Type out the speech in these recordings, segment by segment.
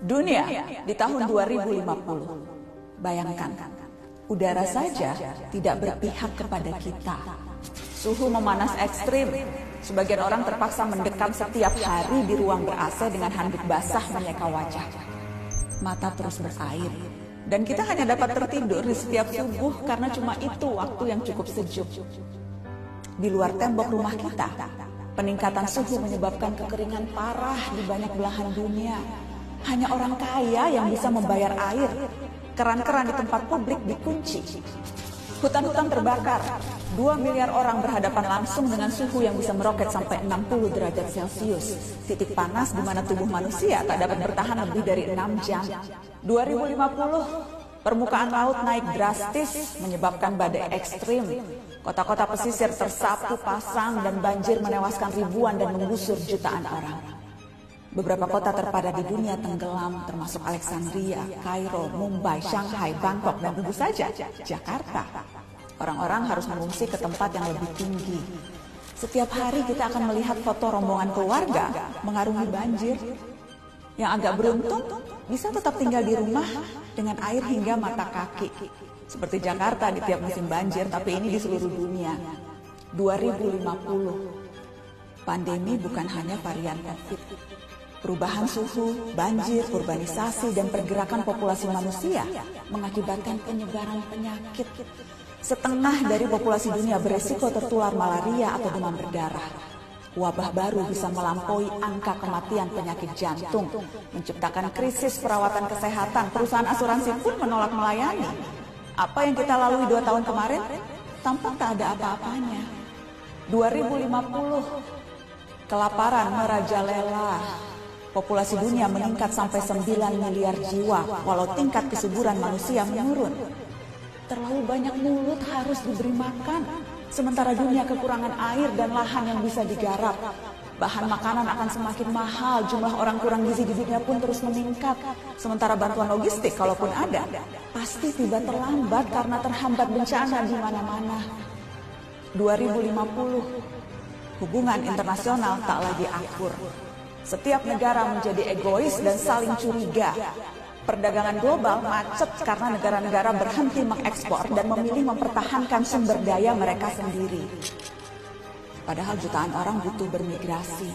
Dunia di tahun 2050. Bayangkan, udara saja tidak berpihak kepada kita. Suhu memanas ekstrim. Sebagian orang terpaksa mendekam setiap hari di ruang ber-AC dengan handuk basah menyeka wajah. Mata terus berair. Dan kita hanya dapat tertidur di setiap subuh karena cuma itu waktu yang cukup sejuk. Di luar tembok rumah kita, peningkatan suhu menyebabkan kekeringan parah di banyak belahan dunia. Hanya orang kaya yang bisa membayar air. Keran-keran di tempat publik dikunci. Hutan-hutan terbakar. 2 miliar orang berhadapan langsung dengan suhu yang bisa meroket sampai 60 derajat Celcius. Titik panas di mana tubuh manusia tak dapat bertahan lebih dari 6 jam. 2050, permukaan laut naik drastis menyebabkan badai ekstrim. Kota-kota pesisir tersapu pasang dan banjir menewaskan ribuan dan menggusur jutaan orang. Beberapa kota terpadat di dunia tenggelam, termasuk Alexandria, Kairo, Mumbai, Shanghai, Bangkok, dan tentu saja Jakarta. Orang-orang harus mengungsi ke tempat yang lebih tinggi. Setiap hari kita akan melihat foto rombongan keluarga mengarungi banjir. Yang agak beruntung bisa tetap tinggal di rumah dengan air hingga mata kaki. Seperti Jakarta di tiap musim banjir, tapi ini di seluruh dunia. 2050. Pandemi bukan hanya varian COVID. Perubahan suhu, banjir, urbanisasi, dan pergerakan populasi manusia mengakibatkan penyebaran penyakit. Setengah dari populasi dunia beresiko tertular malaria atau demam berdarah. Wabah baru bisa melampaui angka kematian penyakit jantung, menciptakan krisis perawatan kesehatan. Perusahaan asuransi pun menolak melayani. Apa yang kita lalui 2 tahun kemarin, tampak tak ada apa-apanya. 2050, kelaparan merajalela. Populasi dunia meningkat sampai 9 miliar jiwa, walau tingkat kesuburan manusia menurun. Terlalu banyak mulut harus diberi makan, sementara dunia kekurangan air dan lahan yang bisa digarap. Bahan makanan akan semakin mahal, jumlah orang kurang gizi di dunia pun terus meningkat. Sementara bantuan logistik, kalaupun ada, pasti tiba terlambat karena terhambat bencana di mana-mana. 2050, hubungan internasional tak lagi akur. Setiap negara menjadi egois dan saling curiga. Perdagangan global macet karena negara-negara berhenti mengekspor dan memilih mempertahankan sumber daya mereka sendiri. Padahal jutaan orang butuh bermigrasi.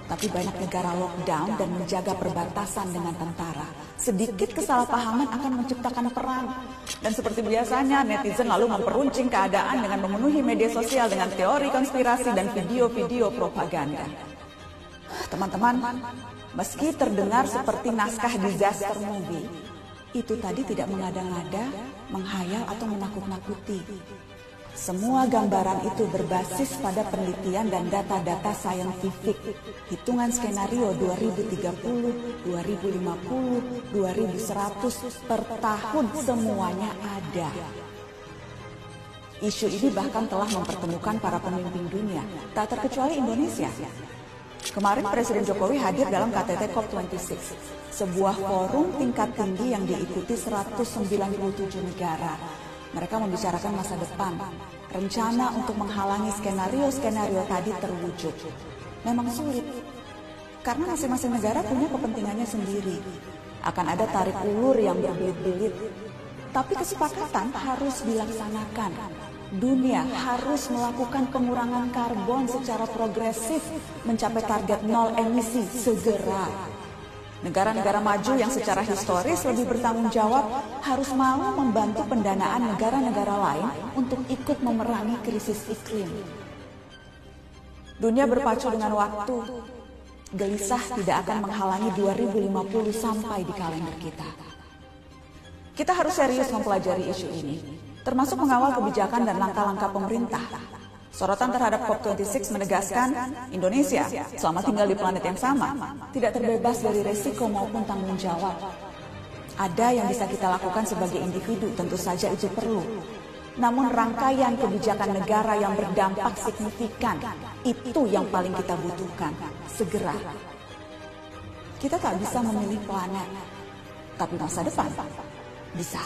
Tapi banyak negara lockdown dan menjaga perbatasan dengan tentara. Sedikit kesalahpahaman akan menciptakan perang. Dan seperti biasanya, netizen lalu memperuncing keadaan dengan memenuhi media sosial dengan teori konspirasi dan video-video propaganda. Teman-teman, meski terdengar seperti naskah disaster movie, itu tadi tidak mengada-ngada, menghayal atau menakut-nakuti. Semua gambaran itu berbasis pada penelitian dan data-data saintifik. Hitungan skenario 2030, 2050, 2100 per tahun semuanya ada. Isu ini bahkan telah mempertemukan para pemimpin dunia, tak terkecuali Indonesia. Kemarin Presiden Jokowi hadir dalam KTT COP26, sebuah forum tingkat tinggi yang diikuti 197 negara. Mereka membicarakan masa depan, rencana untuk menghalangi skenario-skenario tadi terwujud. Memang sulit, karena masing-masing negara punya kepentingannya sendiri. Akan ada tarik ulur yang berbelit-belit, tapi kesepakatan harus dilaksanakan. Dunia harus melakukan pengurangan karbon secara progresif, mencapai target 0 emisi segera. Negara-negara maju yang secara historis lebih bertanggung jawab harus mau membantu pendanaan negara-negara lain untuk ikut memerangi krisis iklim. Dunia berpacu dengan waktu. Gelisah tidak akan menghalangi 2050 sampai di kalender kita. Kita harus serius mempelajari isu ini, termasuk mengawal kebijakan dan langkah-langkah pemerintah. Sorotan terhadap COP26 menegaskan Indonesia selama tinggal di planet yang sama tidak terbebas dari resiko maupun tanggung jawab. Ada yang bisa kita lakukan sebagai individu, tentu saja itu perlu. Namun rangkaian kebijakan negara yang berdampak signifikan, itu yang paling kita butuhkan, segera. Kita tak bisa memilih planet, tapi masa depan bisa.